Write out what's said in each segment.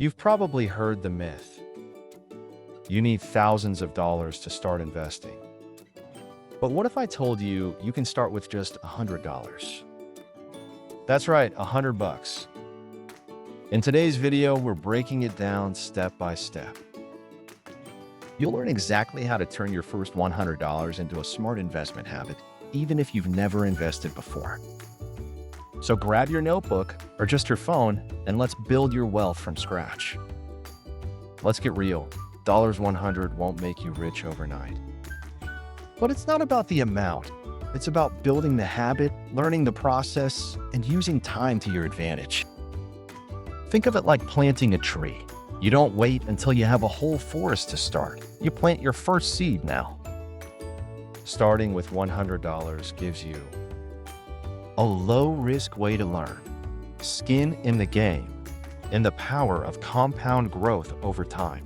You've probably heard the myth. You need thousands of dollars to start investing. But what if I told you you can start with just $100? That's right, $100. In today's video, we're breaking it down step by step. You'll learn exactly how to turn your first $100 into a smart investment habit, even if you've never invested before. So grab your notebook or just your phone and let's build your wealth from scratch. Let's get real. $100 won't make you rich overnight. But it's not about the amount. It's about building the habit, learning the process, and using time to your advantage. Think of it like planting a tree. You don't wait until you have a whole forest to start. You plant your first seed now. Starting with $100 gives you a low-risk way to learn, skin in the game, and the power of compound growth over time.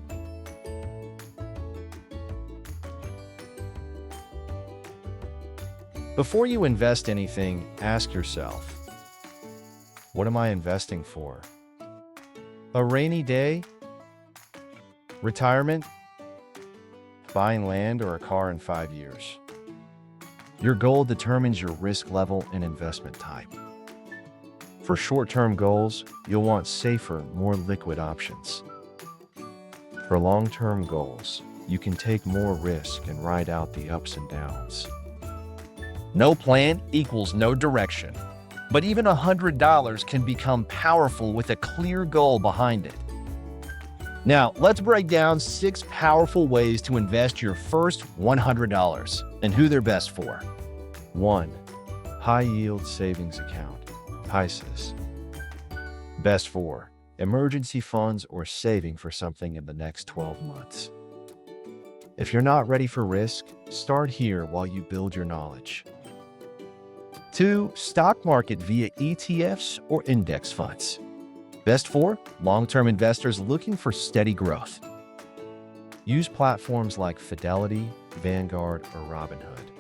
Before you invest anything, ask yourself, what am I investing for? A rainy day? Retirement? Buying land or a car in 5 years? Your goal determines your risk level and investment type. For short-term goals, you'll want safer, more liquid options. For long-term goals, you can take more risk and ride out the ups and downs. No plan equals no direction, but even $100 can become powerful with a clear goal behind it. Now, let's break down 6 powerful ways to invest your first $100 and who they're best for. 1. High Yield Savings Account, HISAs. Best for emergency funds or saving for something in the next 12 months. If you're not ready for risk, start here while you build your knowledge. 2. Stock market via ETFs or index funds. Best for long-term investors looking for steady growth. Use platforms like Fidelity, Vanguard, or Robinhood.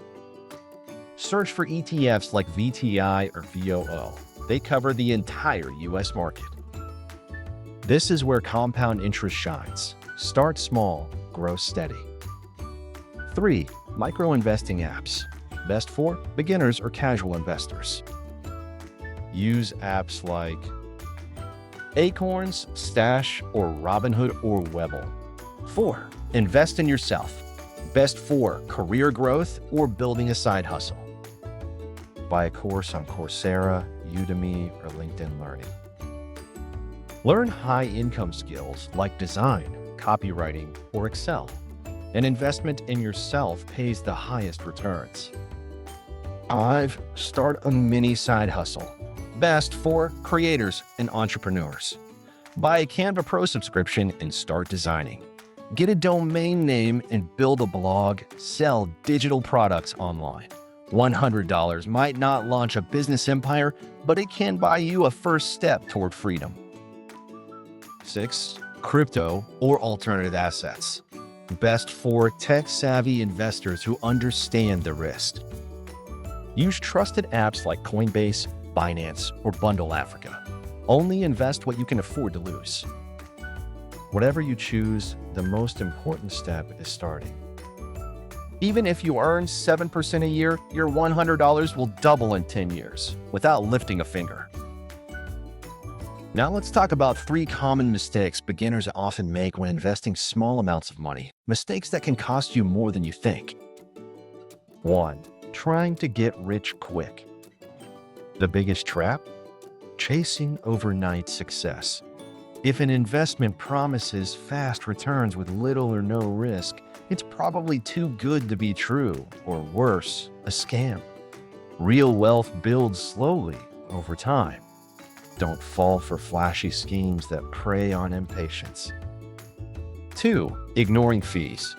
Search for ETFs like VTI or VOO. They cover the entire U.S. market. This is where compound interest shines. Start small, grow steady. 3. Micro-investing apps. Best for beginners or casual investors. Use apps like Acorns, Stash, or Robinhood or Webull. 4. Invest in yourself. Best for career growth or building a side hustle. Buy a course on Coursera, Udemy, or LinkedIn Learning. Learn high-income skills like design, copywriting, or Excel. An investment in yourself pays the highest returns. 5. Start a mini side hustle. Best for creators and entrepreneurs. Buy a Canva Pro subscription and start designing. Get a domain name and build a blog, sell digital products online. $100 might not launch a business empire, but it can buy you a first step toward freedom. 6. Crypto or alternative assets. Best for tech-savvy investors who understand the risk. Use trusted apps like Coinbase, Binance, or Bundle Africa. Only invest what you can afford to lose. Whatever you choose, the most important step is starting. Even if you earn 7% a year, your $100 will double in 10 years without lifting a finger. Now let's talk about 3 common mistakes beginners often make when investing small amounts of money. Mistakes that can cost you more than you think. 1. Trying to get rich quick. The biggest trap? Chasing overnight success. If an investment promises fast returns with little or no risk, it's probably too good to be true, or worse, a scam. Real wealth builds slowly over time. Don't fall for flashy schemes that prey on impatience. 2. Ignoring fees.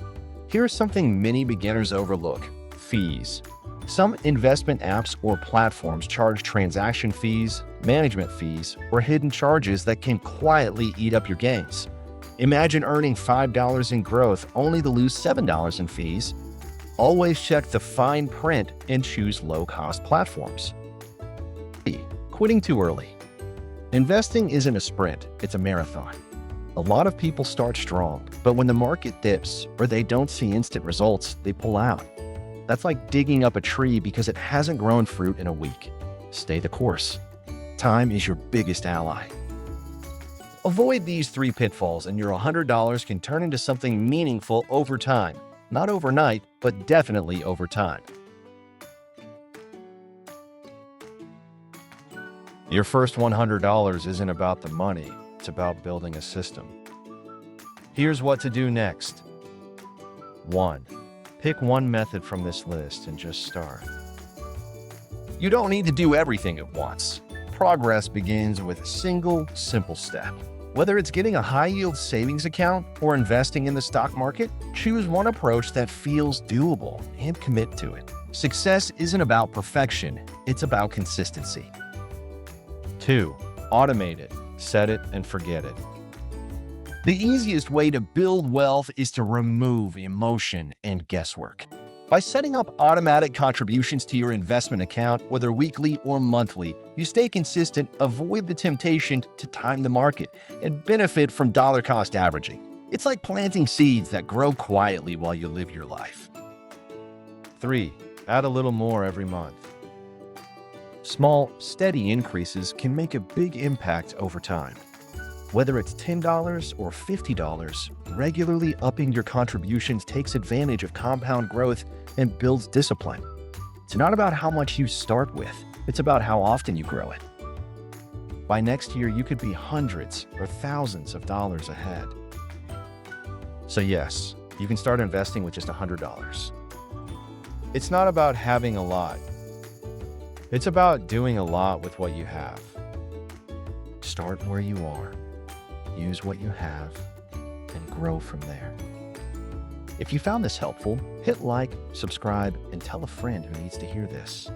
Here's something many beginners overlook: fees. Some investment apps or platforms charge transaction fees, management fees, or hidden charges that can quietly eat up your gains. Imagine earning $5 in growth only to lose $7 in fees. Always check the fine print and choose low-cost platforms. 3. Quitting too early. Investing isn't a sprint, it's a marathon. A lot of people start strong, but when the market dips or they don't see instant results, they pull out. That's like digging up a tree because it hasn't grown fruit in a week. Stay the course. Time is your biggest ally. Avoid these 3 pitfalls and your $100 can turn into something meaningful over time. Not overnight, but definitely over time. Your first $100 isn't about the money, it's about building a system. Here's what to do next. 1. Pick one method from this list and just start. You don't need to do everything at once. Progress begins with a single, simple step. Whether it's getting a high-yield savings account or investing in the stock market, choose one approach that feels doable and commit to it. Success isn't about perfection, it's about consistency. 2. Automate it. Set it and forget it. The easiest way to build wealth is to remove emotion and guesswork. By setting up automatic contributions to your investment account, whether weekly or monthly, you stay consistent, avoid the temptation to time the market, and benefit from dollar-cost averaging. It's like planting seeds that grow quietly while you live your life. 3. Add a little more every month. Small, steady increases can make a big impact over time. Whether it's $10 or $50, regularly upping your contributions takes advantage of compound growth and builds discipline. It's not about how much you start with, it's about how often you grow it. By next year, you could be hundreds or thousands of dollars ahead. So yes, you can start investing with just $100. It's not about having a lot. It's about doing a lot with what you have. Start where you are, use what you have, and grow from there. If you found this helpful, hit like, subscribe, and tell a friend who needs to hear this.